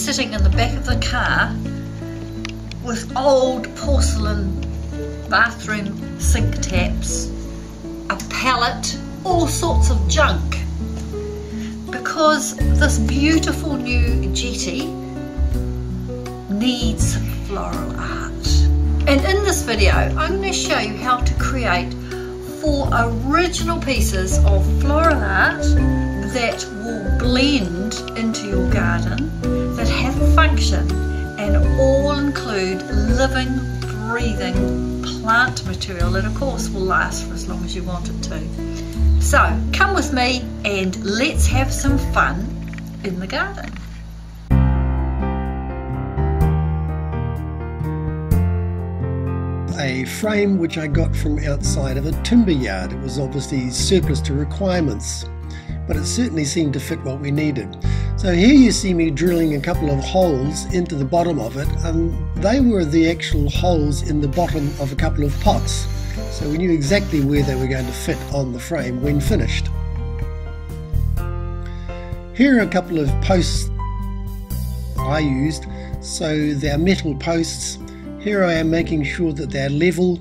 sitting in the back of the car with old porcelain bathroom sink taps, a pallet, all sorts of junk, because this beautiful new jetty needs floral art. And in this video I'm going to show you how to create 4 original pieces of floral art that will blend into your garden, that have a function, and all include living, breathing plant material that of course will last for as long as you want it to. So come with me and let's have some fun in the garden. A frame which I got from outside of a timber yard. It was obviously surplus to requirements, but it certainly seemed to fit what we needed. So here you see me drilling a couple of holes into the bottom of it, and they were the actual holes in the bottom of a couple of pots. So we knew exactly where they were going to fit on the frame when finished. Here are a couple of posts I used. So they're metal posts. Here I am making sure that they're level,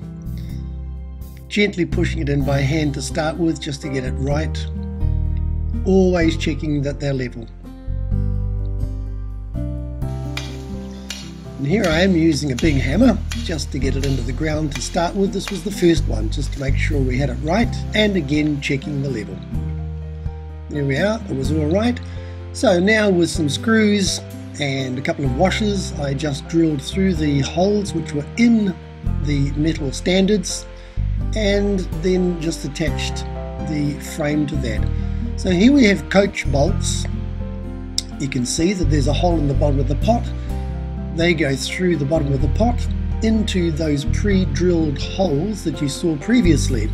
gently pushing it in by hand to start with just to get it right, always checking that they're level. And here I am using a big hammer just to get it into the ground to start with. This was the first one, just to make sure we had it right, and again checking the level. There we are, it was all right. So now with some screws and a couple of washers, I just drilled through the holes which were in the metal standards, and then just attached the frame to that. So here we have coach bolts. You can see that there's a hole in the bottom of the pot. They go through the bottom of the pot into those pre-drilled holes that you saw previously.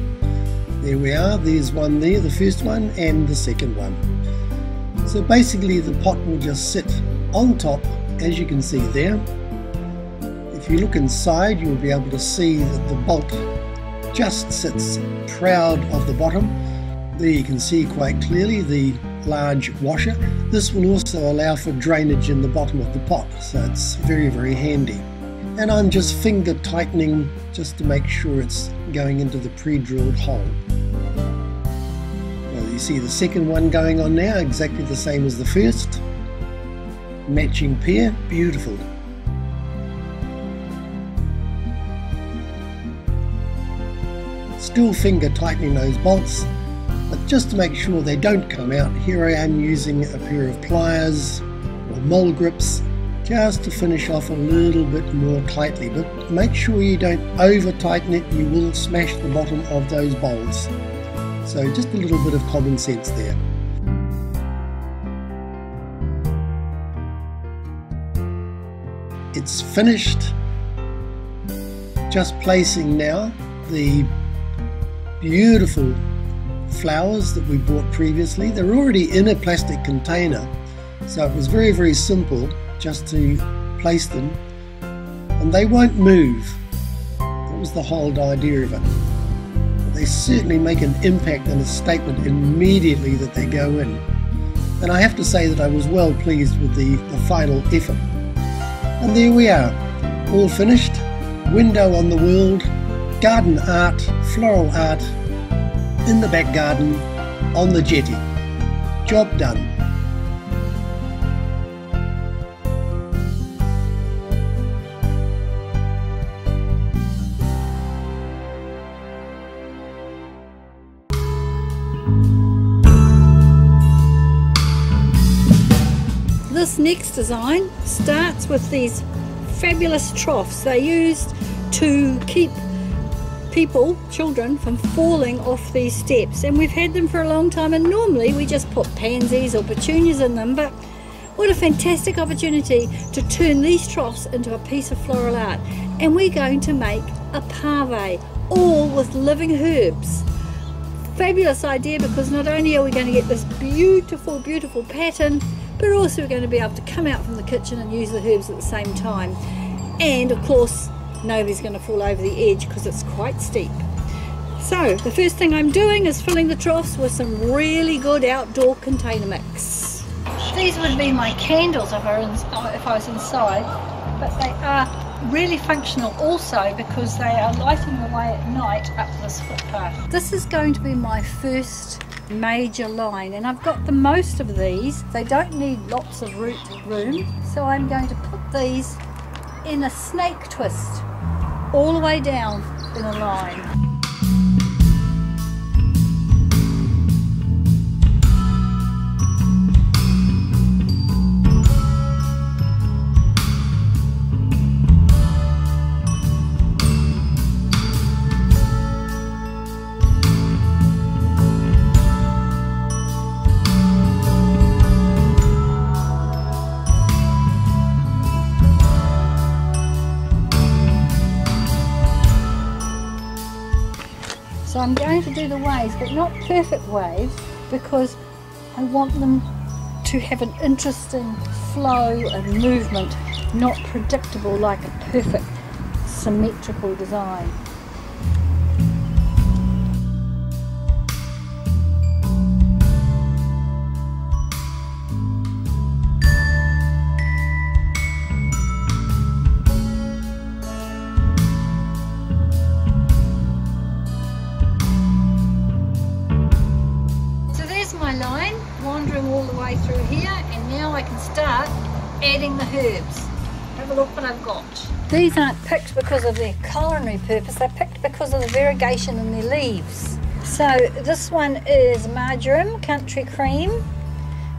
There we are, there's one there, the first one, and the second one. So basically the pot will just sit on top, as you can see there. If you look inside, you'll be able to see that the bolt just sits proud of the bottom. There you can see quite clearly the large washer. This will also allow for drainage in the bottom of the pot, so it's very, very handy. And I'm just finger tightening just to make sure it's going into the pre-drilled hole. Well, you see the second one going on now, exactly the same as the first. Matching pair, beautiful. Still finger tightening those bolts, but just to make sure they don't come out, here I am using a pair of pliers or mole grips just to finish off a little bit more tightly, but make sure you don't over tighten it, you will smash the bottom of those bowls. So just a little bit of common sense there. It's finished. Just placing now the beautiful flowers that we bought previously. They're already in a plastic container, so it was very, very simple just to place them, and they won't move. That was the whole idea of it. But they certainly make an impact and a statement immediately that they go in. And I have to say that I was well pleased with the final effort. And there we are, all finished. Window on the world, garden art, floral art, in the back garden, on the jetty. Job done. This next design starts with these fabulous troughs they used to keep people, children, from falling off these steps, and we've had them for a long time, and normally we just put pansies or petunias in them, but what a fantastic opportunity to turn these troughs into a piece of floral art. And we're going to make a pave, all with living herbs. Fabulous idea, because not only are we going to get this beautiful, beautiful pattern, but also we're going to be able to come out from the kitchen and use the herbs at the same time. And of course, nobody's going to fall over the edge because it's quite steep. So the first thing I'm doing is filling the troughs with some really good outdoor container mix. These would be my candles if I was inside, but they are really functional also because they are lighting the way at night up this footpath. This is going to be my first major line, and I've got the most of these. They don't need lots of root room, so I'm going to put these in a snake twist all the way down in a line. So I'm going to do the waves, but not perfect waves, because I want them to have an interesting flow and movement, not predictable like a perfect symmetrical design. My line wandering all the way through here, and now I can start adding the herbs. Have a look what I've got. These aren't picked because of their culinary purpose, they're picked because of the variegation in their leaves. So this one is marjoram, country cream.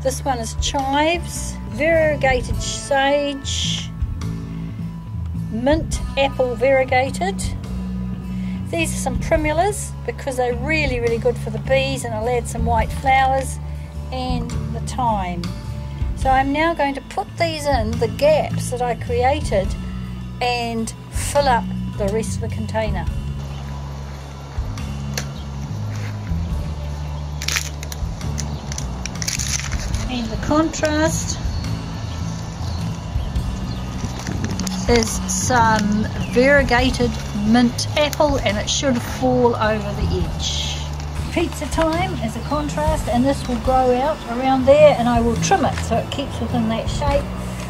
This one is chives, variegated sage, mint apple variegated. These are some primulas because they're really, really good for the bees, and I'll add some white flowers and the thyme. So I'm now going to put these in the gaps that I created and fill up the rest of the container. And the contrast is some variegated mint apple, and it should fall over the edge. Pizza thyme is a contrast, and this will grow out around there, and I will trim it so it keeps within that shape.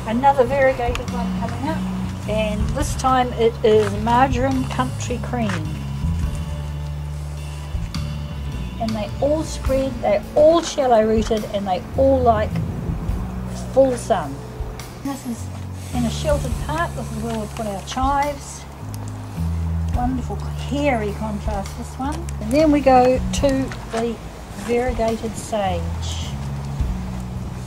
Another variegated one coming up, and this time it is marjoram country cream. And they all spread, they're all shallow rooted, and they all like full sun. This is in a sheltered part. This is where we'll put our chives. Wonderful hairy contrast, this one. And then we go to the variegated sage.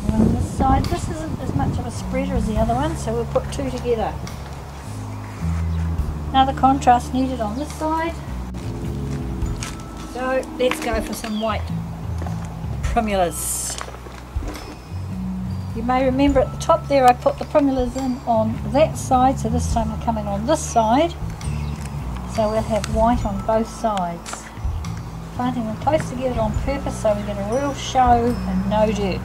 And on this side, this isn't as much of a spreader as the other one, so we'll put two together. Another contrast needed on this side. So let's go for some white primulas. You may remember at the top there I put the primulas in on that side, so this time they're coming on this side. So we'll have white on both sides. Planting them close together on purpose so we get a real show and no dirt.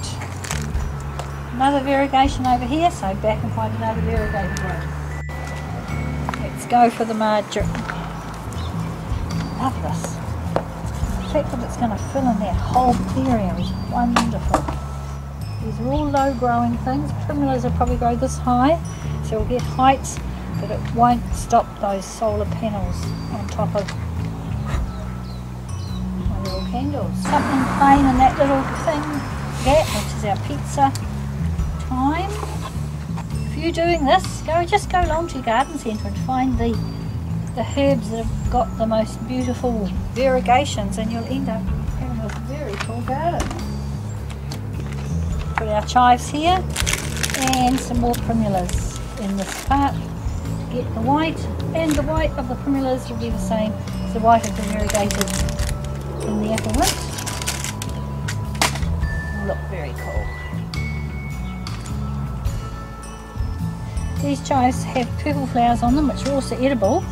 Another variegation over here, so back and find another variegated one. Let's go for the marjoram. Love this. The fact that it's going to fill in that whole area is wonderful. These are all low growing things. Primulas will probably grow this high, so we'll get heights, but it won't stop those solar panels on top of my little candles. Something plain in that little thing, that, which is our pizza thyme. If you're doing this, just go along to your garden centre and find the herbs that have got the most beautiful variegations, and you'll end up having a very cool garden. Put our chives here and some more primulas in this part. Get the white, and the white of the primulas will be the same as the white of the variegated in the apple mint. Will look very cool. These chives have purple flowers on them, which are also edible,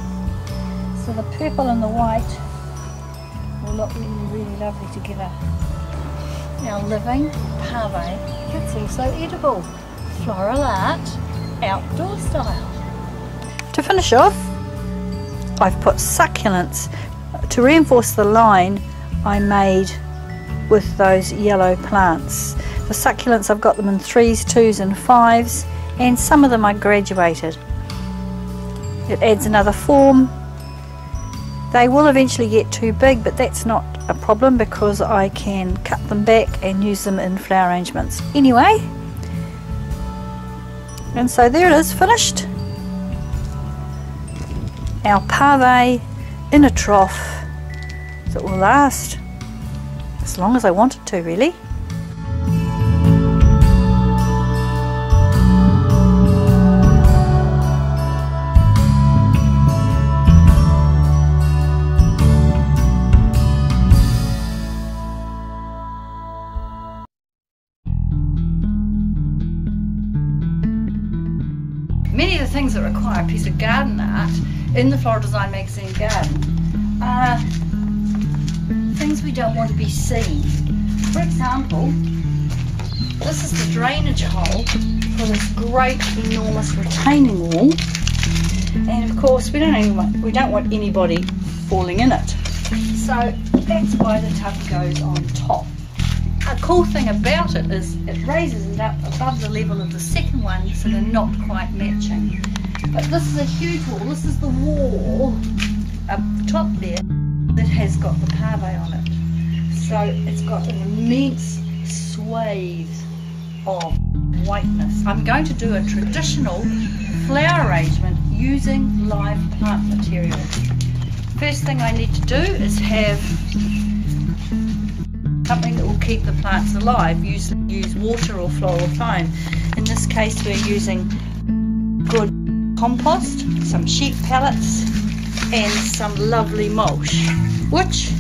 so the purple and the white will look really, really lovely together. Our living pave, it's also edible. Floral art, outdoor style. To finish off, I've put succulents to reinforce the line I made with those yellow plants. The succulents, I've got them in 3s, 2s and 5s, and some of them I graduated. It adds another form. They will eventually get too big, but that's not a problem because I can cut them back and use them in flower arrangements anyway. And so there it is, finished. Our pave in a trough that will last as long as I want it to, really. Many of the things that require a piece of garden art in the Floral Design Magazine garden are things we don't want to be seen. For example, this is the drainage hole for this great enormous retaining wall, and of course we don't want anybody falling in it, so that's why the tub goes on top. A cool thing about it is it raises it up above the level of the second one, so they're not quite matching. But this is a huge wall. This is the wall up top there that has got the pave on it. So it's got an immense swathe of whiteness. I'm going to do a traditional flower arrangement using live plant material. First thing I need to do is have something that will keep the plants alive. Use water or floral foam. In this case we're using good compost, some sheep pellets and some lovely mulch, which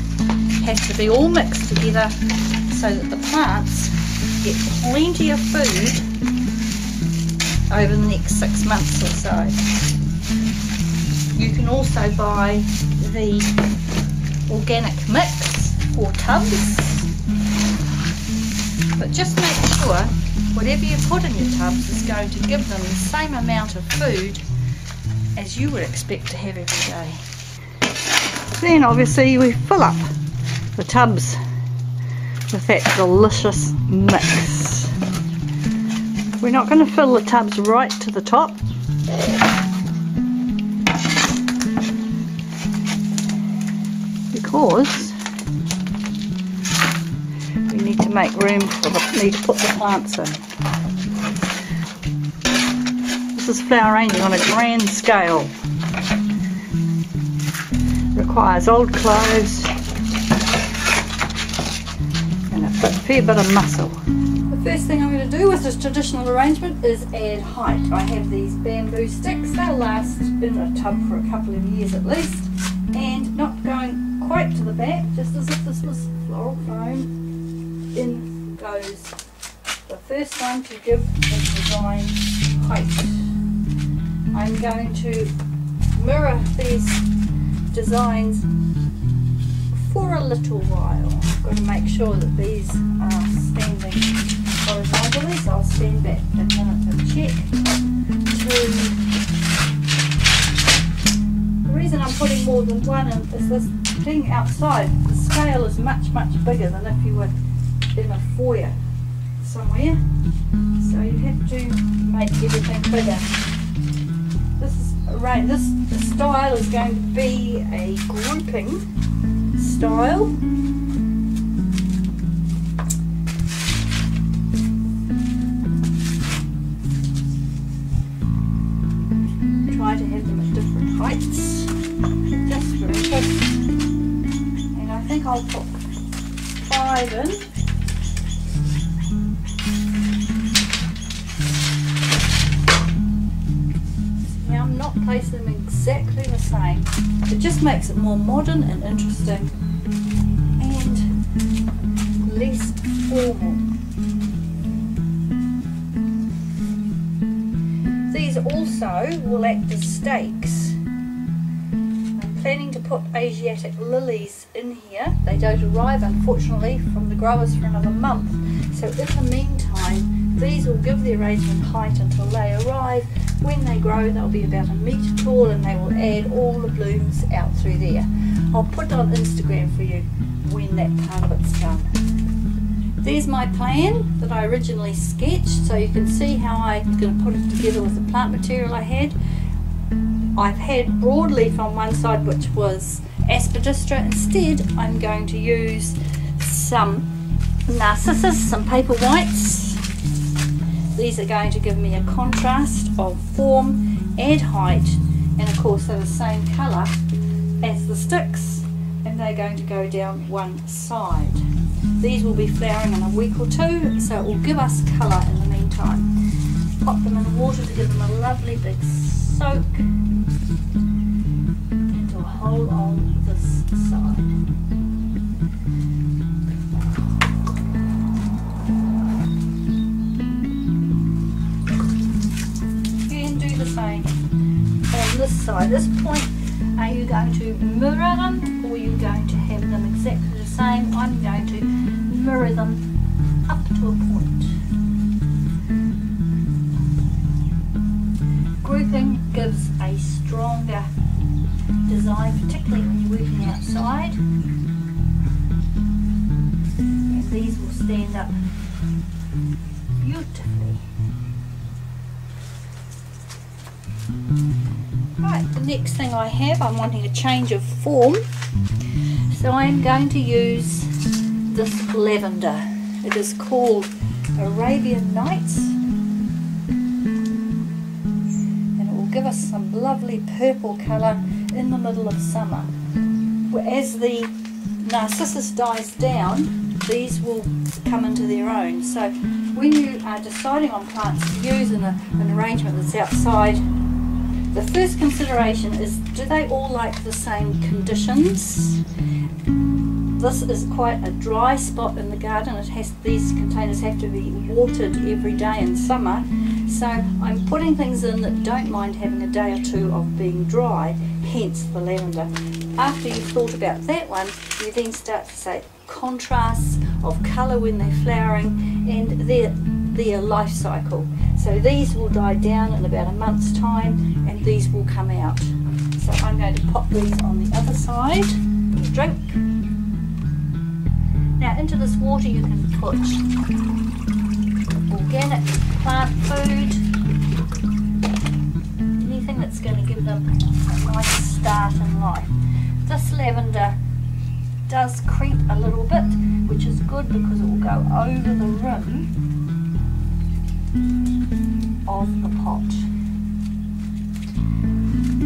has to be all mixed together so that the plants get plenty of food over the next 6 months or so. You can also buy the organic mix for tubs, but just make sure whatever you put in your tubs is going to give them the same amount of food as you would expect to have every day. Then obviously we fill up the tubs with that delicious mix. We're not going to fill the tubs right to the top, because we need to make room for need to put the plants in. This is flower arranging on a grand scale. Requires old clothes and a fair bit of muscle. The first thing I'm going to do with this traditional arrangement is add height. I have these bamboo sticks. They'll last in a tub for a couple of years at least, and not going quite to the back, just as if this was floral foam. In goes the first one to give the design height. I'm going to mirror these designs for a little while. I've got to make sure that these are standing horizontally, so I'll stand back a minute and check. The reason I'm putting more than one in is this being outside, the scale is much bigger than if you were in a foyer somewhere, so you have to make everything bigger. This style is going to be a grouping style. Try to have them at different heights, just for interest. And I think I'll put 5 in. Place them exactly the same. It just makes it more modern and interesting and less formal. These also will act as stakes. I'm planning to put Asiatic lilies in here. They don't arrive, unfortunately, from the growers for another month, so in the meantime these will give the arrangement height until they arrive. When they grow, they'll be about 1 metre tall, and they will add all the blooms out through there. I'll put it on Instagram for you when that part of it's done. There's my plan that I originally sketched, so you can see how I'm going to put it together with the plant material I had. I've had broadleaf on one side, which was Aspidistra. Instead, I'm going to use some Narcissus, some paper whites. These are going to give me a contrast of form and height, and of course they're the same colour as the sticks, and they're going to go down one side. These will be flowering in a week or two, so it will give us colour in the meantime. Pop them in the water to give them a lovely big soak into a hole on this side. And do the same on this side. This point, are you going to mirror them, or are you going to have them exactly the same? I'm going to mirror them up to a point. Grouping gives a stronger design, particularly when you're working outside. And these will stand up beautifully. Right, the next thing I have, I'm wanting a change of form. So I'm going to use this lavender. It is called Arabian Nights. Give us some lovely purple colour in the middle of summer. As the Narcissus dies down, these will come into their own. So when you are deciding on plants to use in an arrangement that's outside, the first consideration is, do they all like the same conditions? This is quite a dry spot in the garden. These containers have to be watered every day in summer. So I'm putting things in that don't mind having a day or two of being dry, hence the lavender. After you've thought about that one, you then start to say contrasts of colour when they're flowering and their life cycle. So these will die down in about a month's time, and these will come out. So I'm going to pop these on the other side. Drink. Now into this water you can put organic plant food, anything that's going to give them a nice start in life. This lavender does creep a little bit, which is good because it will go over the rim of the pot.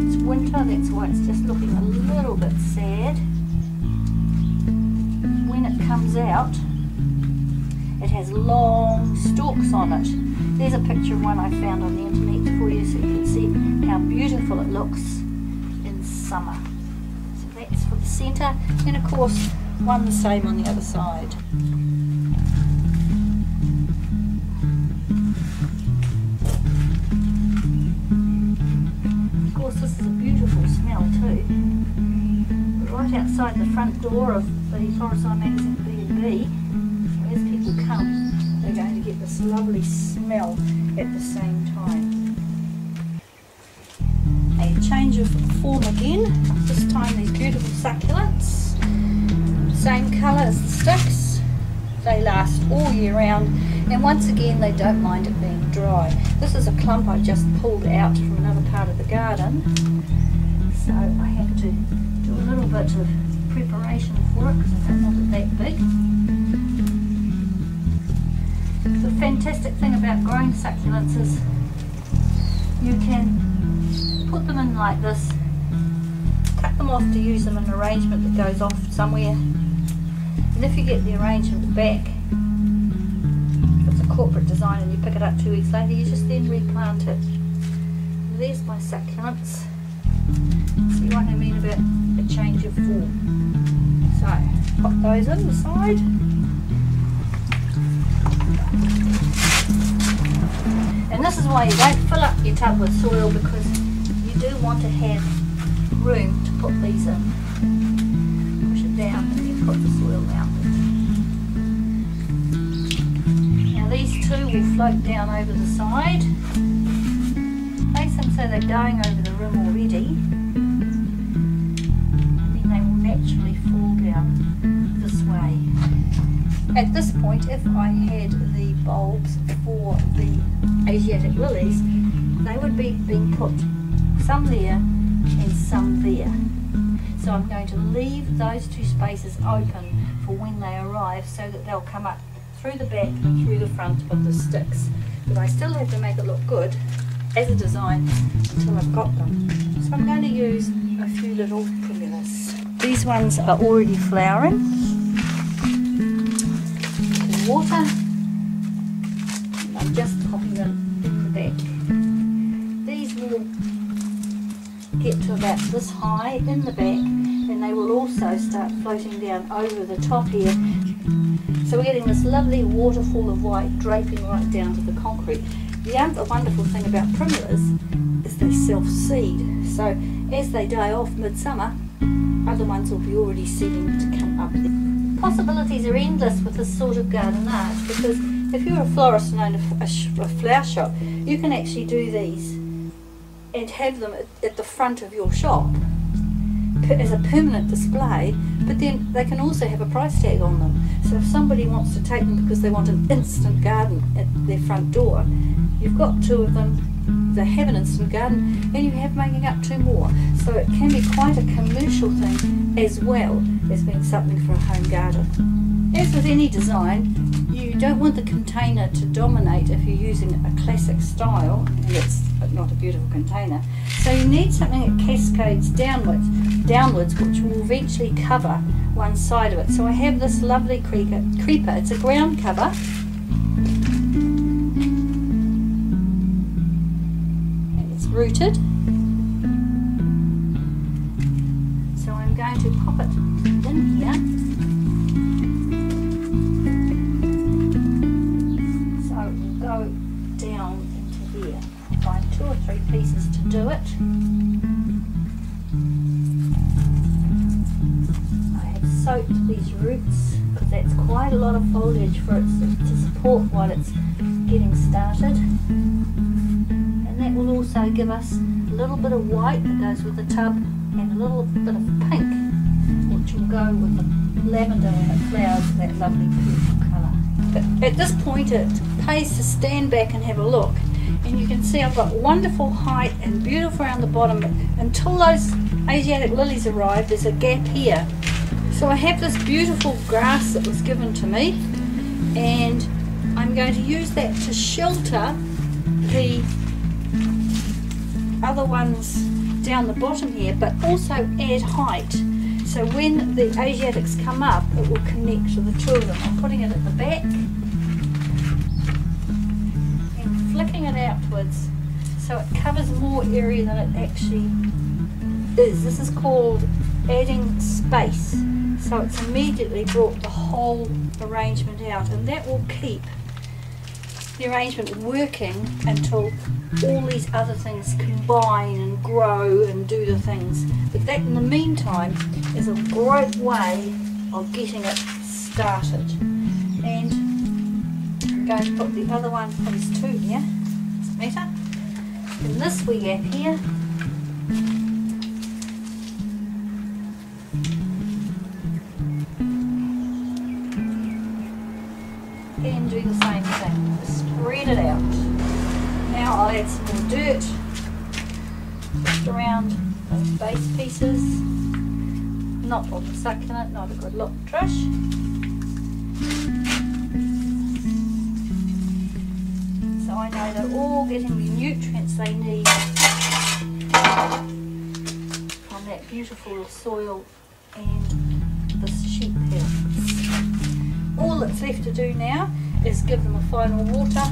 It's winter, that's why it's just looking a little bit sad. When it comes out, it has long stalks on it. There's a picture of one I found on the internet for you so you can see how beautiful it looks in summer. So that's for the centre, and of course one the same on the other side. Of course this is a beautiful smell too. Right outside the front door of the Florisol Magazine B&B, as people come, they're going to get this lovely smell at the same time. A change of form again, this time these beautiful succulents. Same colour as the sticks, they last all year round, and once again they don't mind it being dry. This is a clump I just pulled out from another part of the garden, so I have to do a little bit of preparation for it because I don't want it that big. The fantastic thing about growing succulents is you can put them in like this, cut them off to use them in an arrangement that goes off somewhere, and if you get the arrangement back, if it's a corporate design and you pick it up 2 weeks later, you just then replant it. There's my succulents. See what I mean about a change of form. So pop those in the side. And this is why you don't fill up your tub with soil, because you do want to have room to put these in. Push it down and then put the soil around it. Now these two will float down over the side. Place them so they're going over the rim already, and then they will naturally fall down this way. At this point, if I had the bulbs for the Asiatic lilies, they would be being put some there and some there. So I'm going to leave those two spaces open for when they arrive so that they'll come up through the back and through the front of the sticks. But I still have to make it look good as a design until I've got them. So I'm going to use a few little primulas. These ones are already flowering. Water, and I'm just popping them in the back. These will get to about this high in the back, and they will also start floating down over the top here. So we're getting this lovely waterfall of white draping right down to the concrete. The other wonderful thing about primulas is they self-seed. So as they die off midsummer, other ones will be already seeding to come up there. Possibilities are endless with this sort of garden art, because if you're a florist and own a flower shop, you can actually do these and have them at the front of your shop as a permanent display, but then they can also have a price tag on them. So if somebody wants to take them because they want an instant garden at their front door, you've got two of them, they have an instant garden, and you have making up two more. So it can be quite a commercial thing as well as being something for a home garden. As with any design, you don't want the container to dominate if you're using a classic style, and it's not a beautiful container. So you need something that cascades downwards, which will eventually cover one side of it. So I have this lovely creeper. It's a ground cover. Rooted, so I'm going to pop it in here. So it will go down into there. I'll find 2 or 3 pieces to do it. I have soaked these roots because that's quite a lot of foliage for it to support while it's getting started. That will also give us a little bit of white that goes with the tub and a little bit of pink, which will go with the lavender when it flowers, that lovely purple colour. But at this point it pays to stand back and have a look, and you can see I've got wonderful height and beautiful around the bottom, but until those Asiatic lilies arrive there's a gap here. So I have this beautiful grass that was given to me, and I'm going to use that to shelter the other ones down the bottom here, but also add height. So when the Asiatics come up, it will connect to the two of them. I'm putting it at the back and flicking it outwards so it covers more area than it actually is. This is called adding space. So it's immediately brought the whole arrangement out, and that will keep the arrangement working until all these other things combine and grow and do the things. But that in the meantime is a great way of getting it started. And I'm going to put the other one, these 2 here, does it matter? In this wee gap here, and do the same thing, spread it out. Now I'll add some more dirt just around those base pieces. Not all the succulent, not a good look, Trish. So I know they're all getting the nutrients they need from that beautiful soil and this sheep hill. All that's left to do now is give them a final water.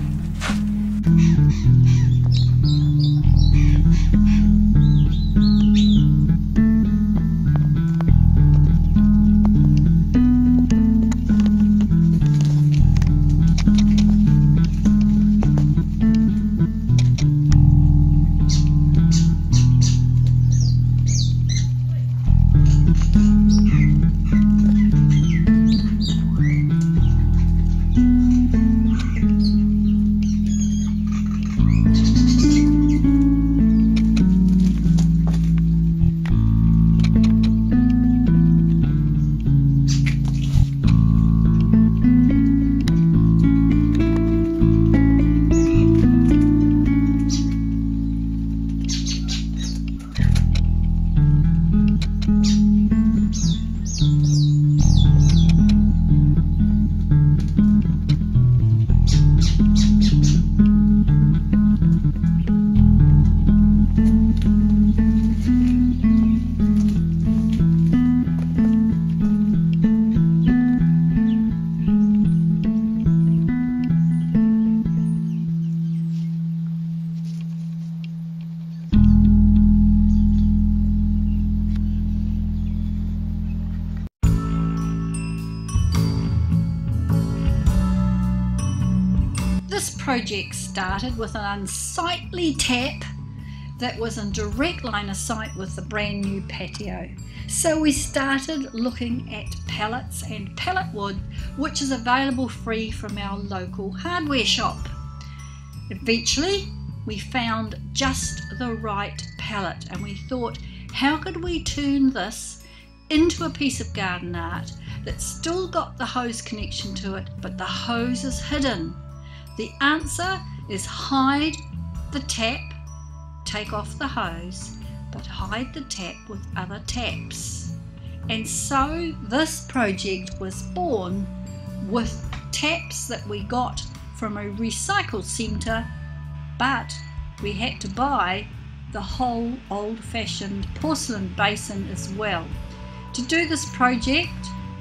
This project started with an unsightly tap that was in direct line of sight with the brand new patio. So we started looking at pallets and pallet wood, which is available free from our local hardware shop. Eventually we found just the right pallet, and we thought, how could we turn this into a piece of garden art that's still got the hose connection to it, but the hose is hidden? The answer is hide the tap, take off the hose, but hide the tap with other taps. And so this project was born with taps that we got from a recycle centre, but we had to buy the whole old-fashioned porcelain basin as well. To do this project,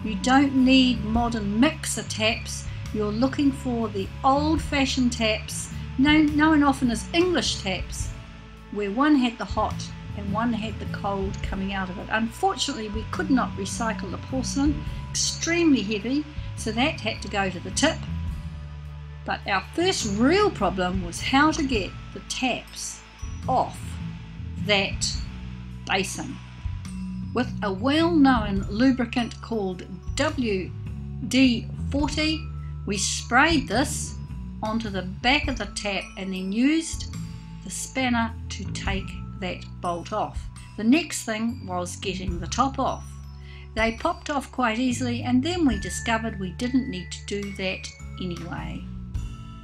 you don't need modern mixer taps. You're looking for the old-fashioned taps, known often as English taps, where one had the hot and one had the cold coming out of it. Unfortunately, we could not recycle the porcelain, extremely heavy, so that had to go to the tip. But our first real problem was how to get the taps off that basin. With a well-known lubricant called WD-40, we sprayed this onto the back of the tap and then used the spanner to take that bolt off. The next thing was getting the top off. They popped off quite easily, and then we discovered we didn't need to do that anyway.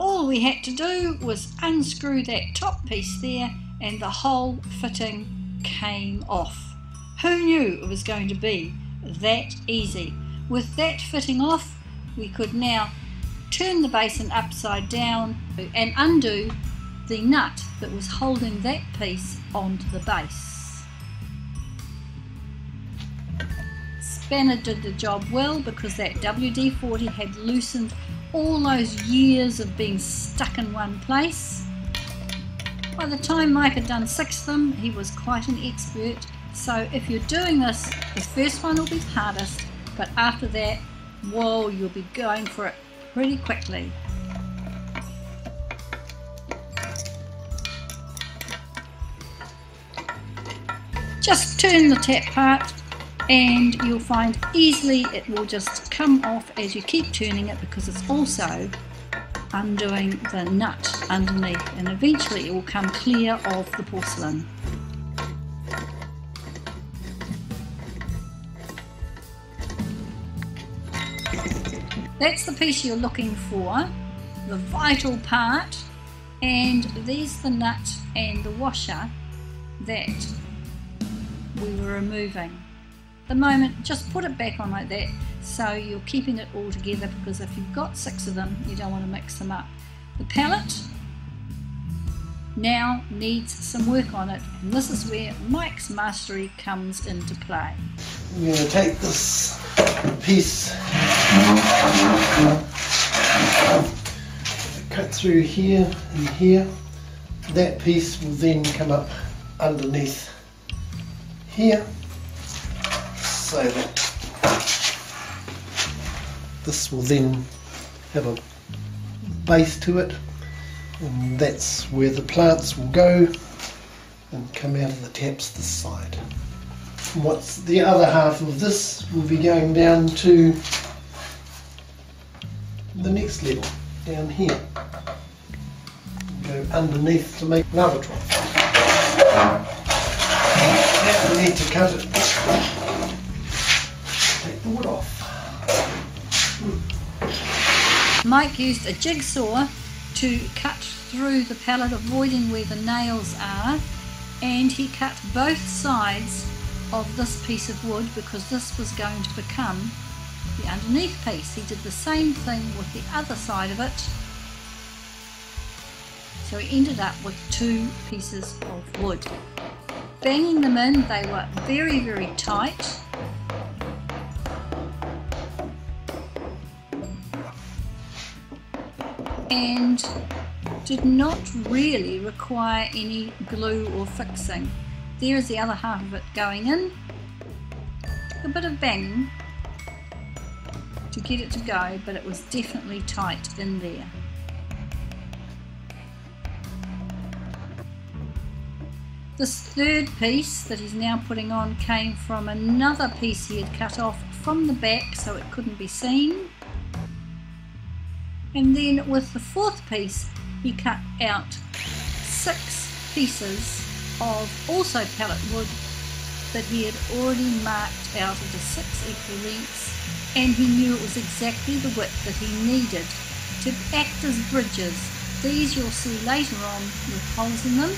All we had to do was unscrew that top piece there and the whole fitting came off. Who knew it was going to be that easy? With that fitting off, we could now turn the basin upside down and undo the nut that was holding that piece onto the base. Spanner did the job well because that WD-40 had loosened all those years of being stuck in one place. By the time Mike had done 6 of them, he was quite an expert. So if you're doing this, the first one will be hardest, but after that, whoa, you'll be going for it pretty quickly. Just turn the tap part and you'll find easily it will just come off as you keep turning it, because it's also undoing the nut underneath, and eventually it will come clear of the porcelain. That's the piece you're looking for, the vital part, and there's the nut and the washer that we were removing. At the moment, just put it back on like that, so you're keeping it all together, because if you've got 6 of them, you don't want to mix them up. The pallet now needs some work on it, and this is where Mike's mastery comes into play. I'm going to take this piece, cut through here and here. That piece will then come up underneath here, so that this will then have a base to it, and that's where the plants will go and come out of the taps this side. And what's the other half of this will be going down to the next level, down here. Go underneath to make another trough. Now we need to cut it. Take the wood off. Mike used a jigsaw to cut through the pallet, avoiding where the nails are, and he cut both sides of this piece of wood because this was going to become the underneath piece. He did the same thing with the other side of it, so he ended up with 2 pieces of wood. Banging them in, they were very, very tight. And did not really require any glue or fixing. There is the other half of it going in. A bit of banging to get it to go, but it was definitely tight in there. This third piece that he's now putting on came from another piece he had cut off from the back so it couldn't be seen. And then with the fourth piece he cut out 6 pieces of also pallet wood that he had already marked out into 6 equal lengths, and he knew it was exactly the width that he needed to act as bridges. These you'll see later on with holes in them.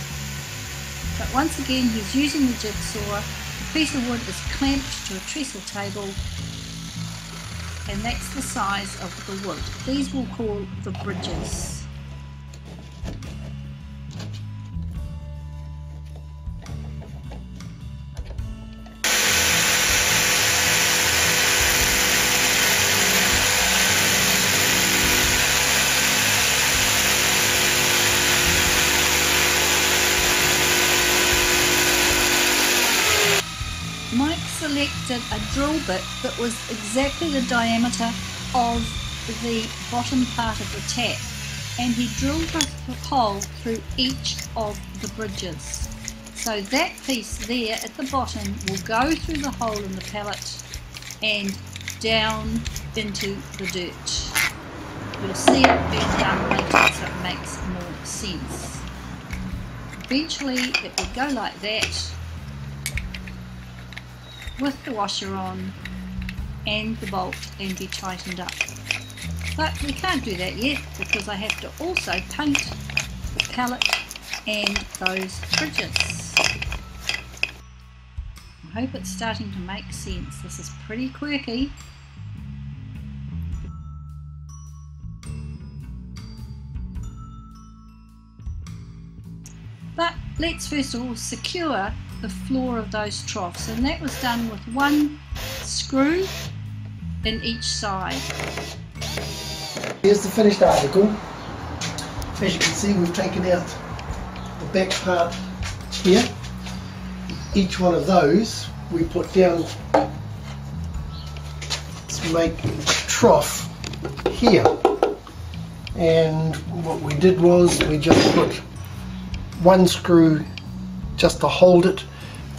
But once again he's using the jigsaw. The piece of wood is clamped to a trestle table, and that's the size of the wood. These we'll call the bridges. Mike selected a drill bit that was exactly the diameter of the bottom part of the tap, and he drilled a hole through each of the bridges. So that piece there at the bottom will go through the hole in the pallet and down into the dirt. You'll see it being done later so it makes more sense. Eventually it will go like that, with the washer on and the bolt, and be tightened up. But we can't do that yet because I have to also paint the pallet and those bridges. I hope it's starting to make sense. This is pretty quirky. But let's first of all secure the floor of those troughs, and that was done with 1 screw in each side. Here's the finished article. As you can see, we've taken out the back part here. Each one of those we put down to make a trough here, and what we did was we just put 1 screw just to hold it.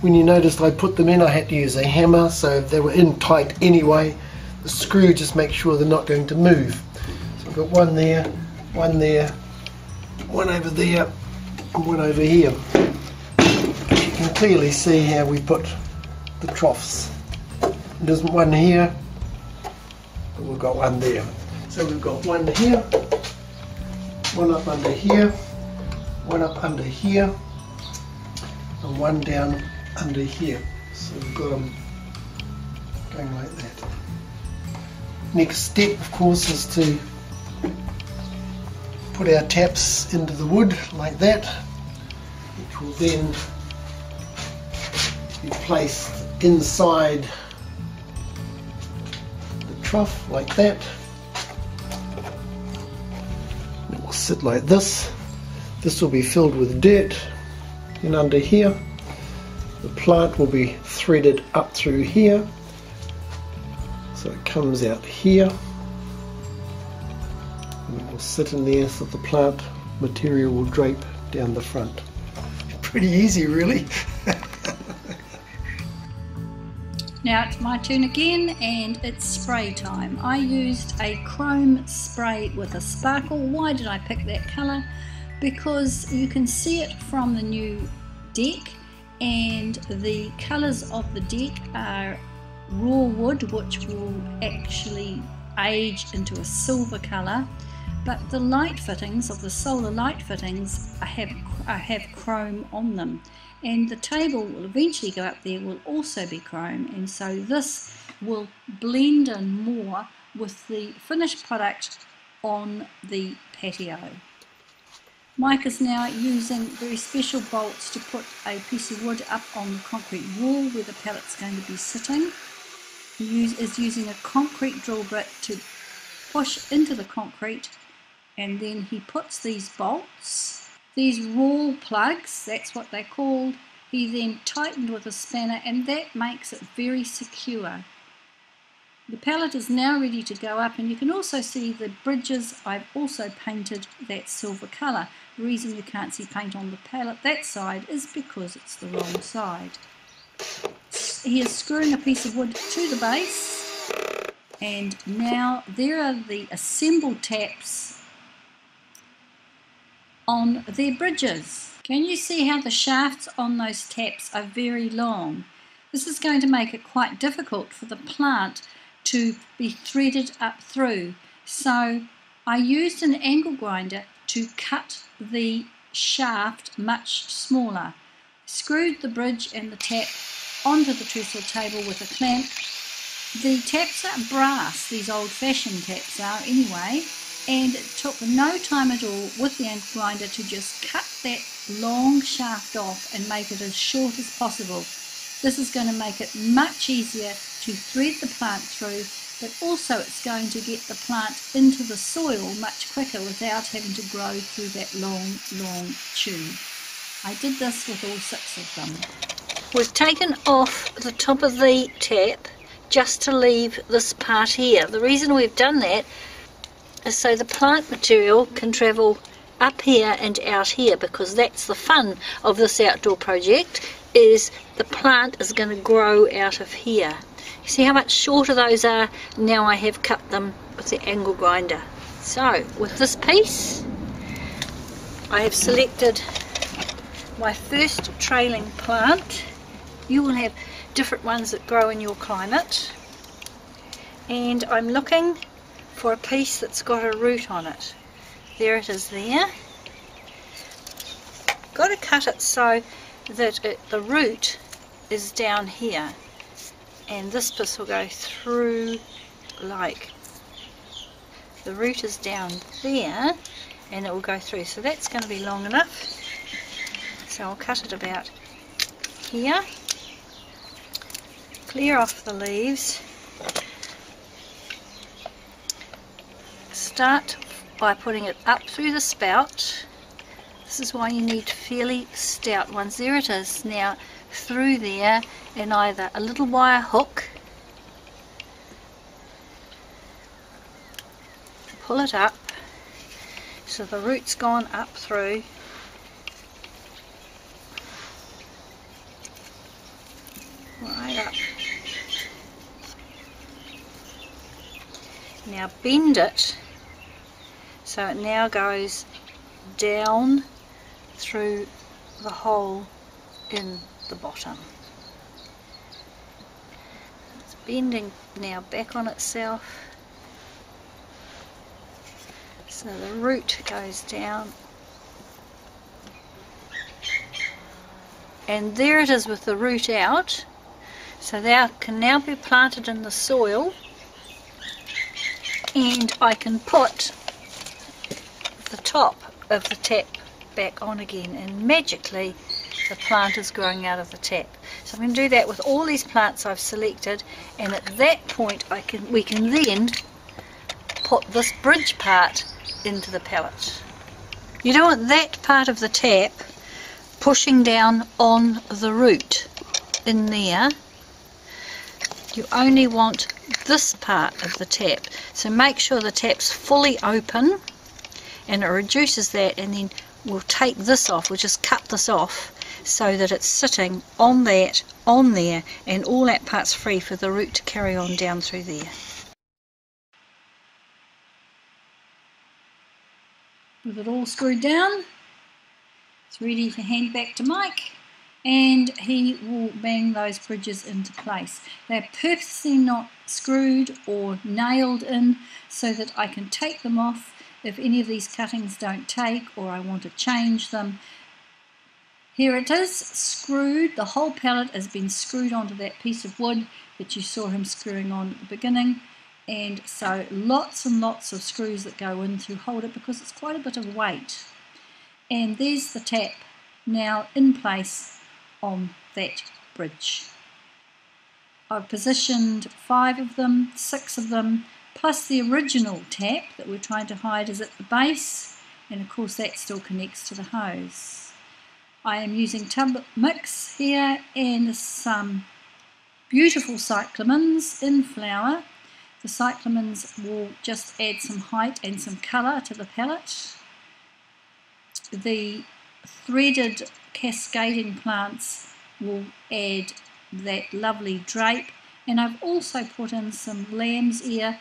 When you noticed I put them in, I had to use a hammer, so they were in tight anyway. The screw just makes sure they're not going to move. So I've got 1 there, 1 there, 1 over there, and 1 over here. You can clearly see how we put the troughs. There's 1 here, and we've got 1 there. So we've got 1 here, 1 up under here, 1 up under here, and 1 down under here. So we've got them going like that. Next step, of course, is to put our taps into the wood like that, which will then be placed inside the trough like that. It will sit like this. This will be filled with dirt. And under here, the plant will be threaded up through here, so it comes out here, and it will sit in there so the plant material will drape down the front. Pretty easy, really. Now it's my turn again, and it's spray time. I used a chrome spray with a sparkle. Why did I pick that colour? Because you can see it from the new deck, and the colours of the deck are raw wood, which will actually age into a silver colour, but the light fittings of the solar light fittings have chrome on them, and the table will eventually go up there will also be chrome, and so this will blend in more with the finished product on the patio. Mike is now using very special bolts to put a piece of wood up on the concrete wall where the pallet's going to be sitting. He is using a concrete drill bit to push into the concrete, and then he puts these bolts, these raw plugs, that's what they're called, he then tightened with a spanner, and that makes it very secure. The pallet is now ready to go up, and you can also see the bridges I've also painted that silver colour. The reason you can't see paint on the palette that side is because it's the wrong side. He is screwing a piece of wood to the base, and now there are the assembled taps on their bridges. Can you see how the shafts on those taps are very long? This is going to make it quite difficult for the plant to be threaded up through. So I used an angle grinder to cut the shaft much smaller. Screwed the bridge and the tap onto the trestle table with a clamp. The taps are brass, these old-fashioned taps are anyway, and it took no time at all with the angle grinder to just cut that long shaft off and make it as short as possible. This is going to make it much easier to thread the plant through, but also it's going to get the plant into the soil much quicker without having to grow through that long tube. I did this with all 6 of them. We've taken off the top of the tap just to leave this part here. The reason we've done that is so the plant material can travel up here and out here, because that's the fun of this outdoor project, is the plant is going to grow out of here. You see how much shorter those are? Now I have cut them with the angle grinder. So with this piece I have selected my first trailing plant. You will have different ones that grow in your climate, and I'm looking for a piece that's got a root on it. There it is there. Got to cut it so that the root is down here, and this piece will go through, like the root is down there and it will go through, so that's going to be long enough. So I'll cut it about here, clear off the leaves, start by putting it up through the spout. This is why you need fairly stout ones. There it is now through there, and either a little wire hook, pull it up so the root's gone up through, right up. Now bend it so it now goes down through the hole in the bottom. It's bending now back on itself, so the root goes down, and there it is with the root out. So that can now be planted in the soil, and I can put the top of the tap back on again, and magically the plant is growing out of the tap. So I'm going to do that with all these plants I've selected, and at that point we can then put this bridge part into the pallet. You don't want that part of the tap pushing down on the root in there. You only want this part of the tap, so make sure the tap's fully open, and it reduces that, and then we'll take this off, we'll just cut this off so that it's sitting on that, on there, and all that part's free for the root to carry on down through there. With it all screwed down, it's ready to hand back to Mike, and he will bang those bridges into place. They're purposely not screwed or nailed in so that I can take them off if any of these cuttings don't take or I want to change them. Here it is, screwed. The whole pallet has been screwed onto that piece of wood that you saw him screwing on at the beginning, and so lots and lots of screws that go in to hold it because it's quite a bit of weight. And there's the tap now in place on that bridge. I've positioned 5 of them, 6 of them, plus the original tap that we're trying to hide is at the base, and of course that still connects to the hose. I am using tub mix here and some beautiful cyclamens in flower. The cyclamens will just add some height and some colour to the palette. the threaded cascading plants will add that lovely drape. And I've also put in some lamb's ear,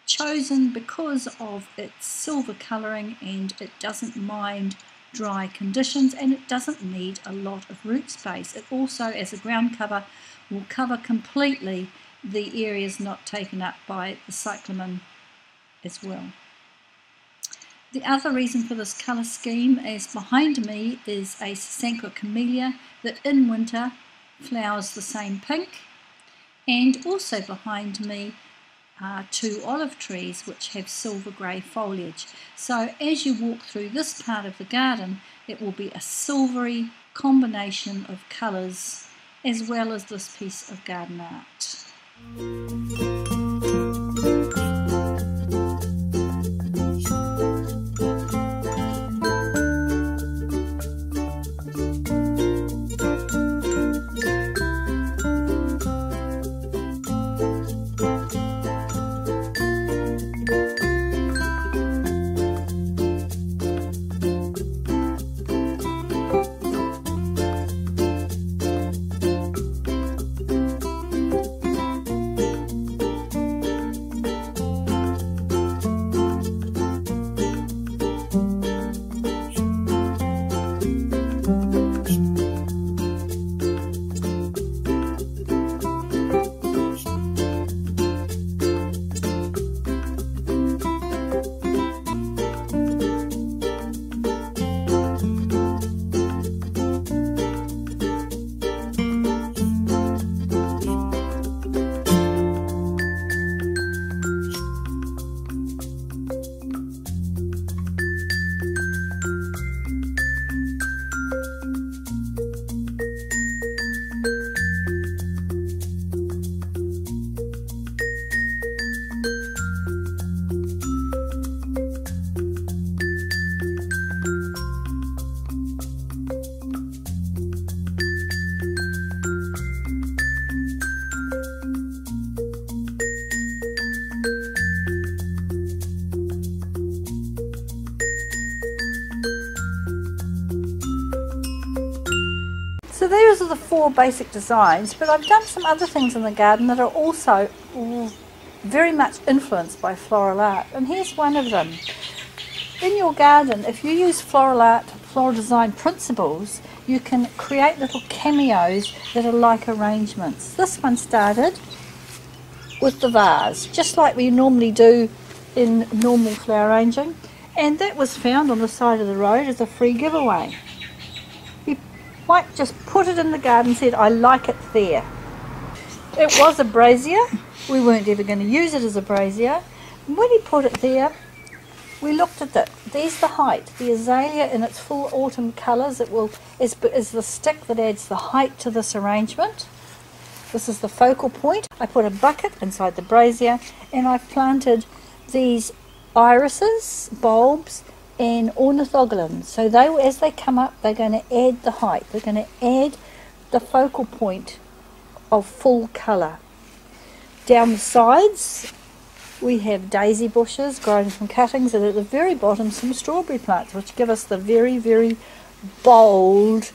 chosen because of its silver colouring, and it doesn't mind dry conditions and it doesn't need a lot of root space. It also, as a ground cover, will cover completely the areas not taken up by the cyclamen as well. The other reason for this colour scheme is behind me is a Sasanqua camellia that in winter flowers the same pink, and also behind me are 2 olive trees which have silver grey foliage. So as you walk through this part of the garden, it will be a silvery combination of colours as well as this piece of garden art. So those are the 4 basic designs, but I've done some other things in the garden that are also very much influenced by floral art, and here's one of them. In your garden, if you use floral art, floral design principles, you can create little cameos that are like arrangements. This one started with the vase, just like we normally do in normal flower arranging, and that was found on the side of the road as a free giveaway. Mike just put it in the garden and said, I like it there. It was a brazier. We weren't ever going to use it as a brazier. And when he put it there, we looked at it. There's the height. The azalea in its full autumn colours. It will is the stick that adds the height to this arrangement. This is the focal point. I put a bucket inside the brazier and I've planted these irises, bulbs, and ornithogalums. So they, as they come up, they're going to add the height. They're going to add the focal point of full colour. Down the sides we have daisy bushes growing from cuttings, and at the very bottom some strawberry plants which give us the very, very bold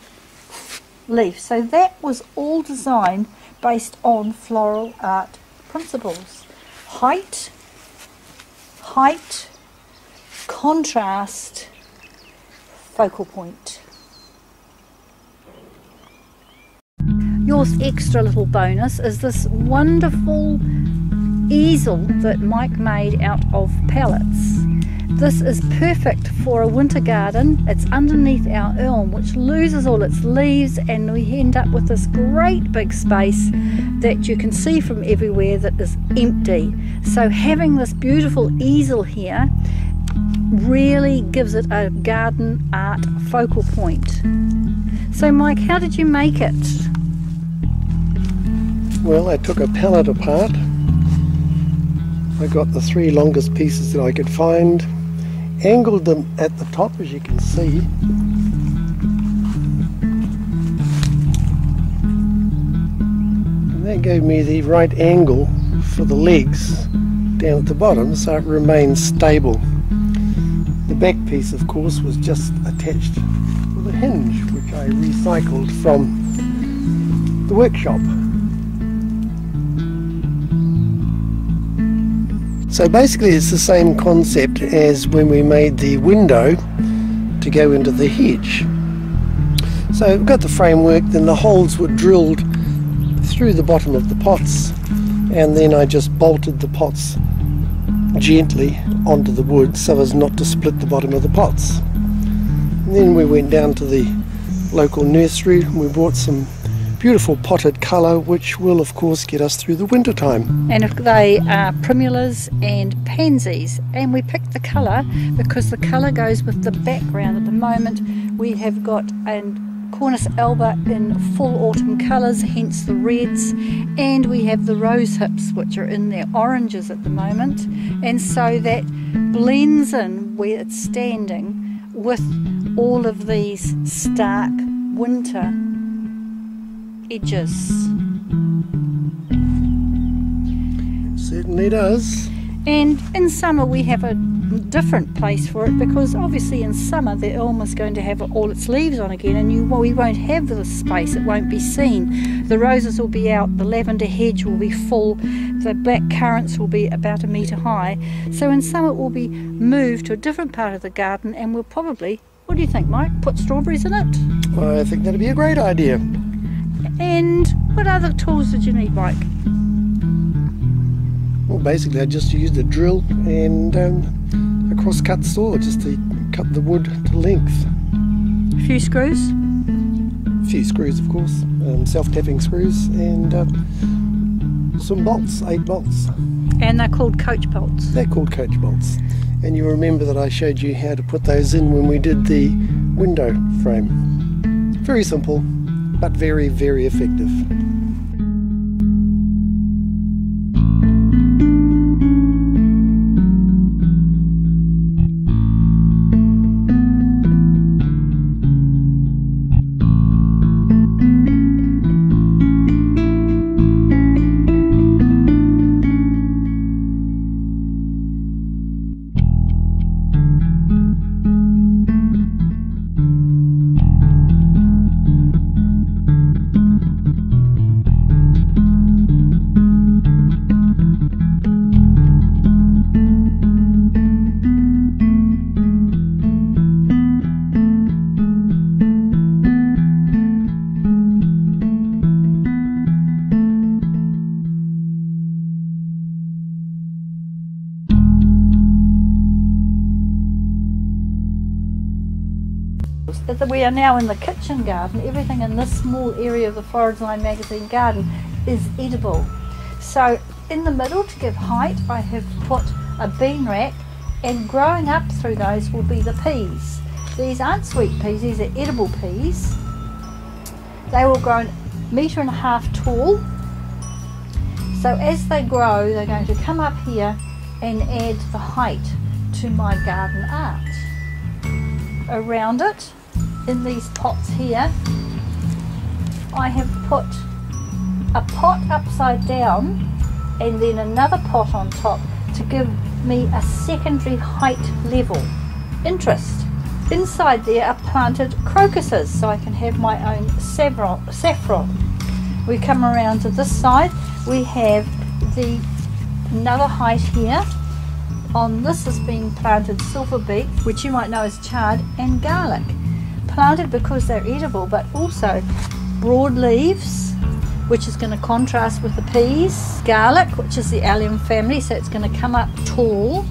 leaf. So that was all designed based on floral art principles. Height, contrast, focal point. Your extra little bonus is this wonderful easel that Mike made out of pallets. This is perfect for a winter garden. It's underneath our elm, which loses all its leaves, and we end up with this great big space that you can see from everywhere that is empty. So having this beautiful easel here really gives it a garden art focal point. So Mike, how did you make it? Well, I took a pallet apart. I got the 3 longest pieces that I could find, angled them at the top, as you can see, and that gave me the right angle for the legs down at the bottom, so it remains stable. The back piece, of course, was just attached with a hinge, which I recycled from the workshop. So basically it's the same concept as when we made the window to go into the hedge. So we've got the framework, then the holes were drilled through the bottom of the pots, and then I just bolted the pots gently onto the wood so as not to split the bottom of the pots. And then we went down to the local nursery and we bought some beautiful potted colour, which will of course get us through the winter time. And they are primulas and pansies, and we picked the colour because the colour goes with the background. At the moment we have got an Cornus alba in full autumn colours, hence the reds, and we have the rose hips which are in their oranges at the moment, and so that blends in where it's standing with all of these stark winter edges. Certainly does. And in summer we have a different place for it, because obviously in summer the elm is going to have all its leaves on again, and we won't have the space, it won't be seen. The roses will be out, the lavender hedge will be full, the black currants will be about 1 metre high. So in summer it will be moved to a different part of the garden, and we'll probably, what do you think, Mike, put strawberries in it? I think that'd be a great idea. And what other tools did you need, Mike? Well, basically I just used a drill and a cross-cut saw just to cut the wood to length. A few screws? A few screws, of course, self-tapping screws, and some bolts, 8 bolts. And they're called coach bolts. They're called coach bolts. And you remember that I showed you how to put those in when we did the window frame. Very simple, but very, very effective. We are now in the kitchen garden. Everything in this small area of the Forage Line magazine garden is edible. So in the middle, to give height, I have put a bean rack, and growing up through those will be the peas. These aren't sweet peas, these are edible peas. They will grow 1.5 metres tall. So as they grow, they're going to come up here and add the height to my garden art. Around it, in these pots here, I have put a pot upside down and then another pot on top to give me a secondary height level. Interest. Inside there are planted crocuses, so I can have my own saffron. We come around to this side, we have another height here. On this is being planted silver beet, which you might know as chard, and garlic. Planted because they're edible, but also broad leaves, which is going to contrast with the peas. Garlic, which is the allium family, so it's going to come up tall.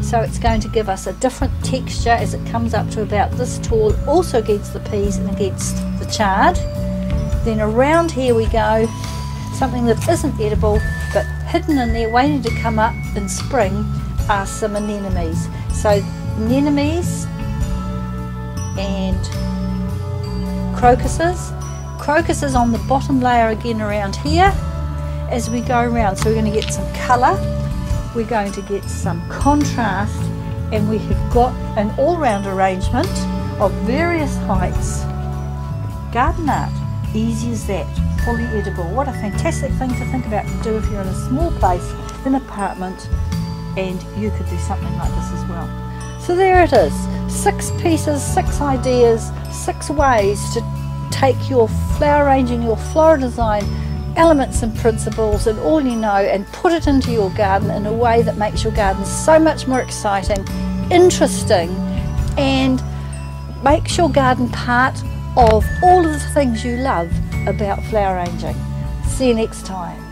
So it's going to give us a different texture as it comes up to about this tall, also against the peas and against the chard. Then around here we go, something that isn't edible, but hidden in there, waiting to come up in spring, are some anemones. So anemones and crocuses. Crocuses on the bottom layer again around here as we go around. So we're going to get some colour, we're going to get some contrast, and we have got an all-round arrangement of various heights. Garden art, easy as that, fully edible. What a fantastic thing to think about to do if you're in a small place, an apartment, and you could do something like this as well. So there it is, 6 pieces, 6 ideas, 6 ways to take your flower arranging, your floral design elements and principles and all you know and put it into your garden in a way that makes your garden so much more exciting, interesting, and makes your garden part of all of the things you love about flower arranging. See you next time.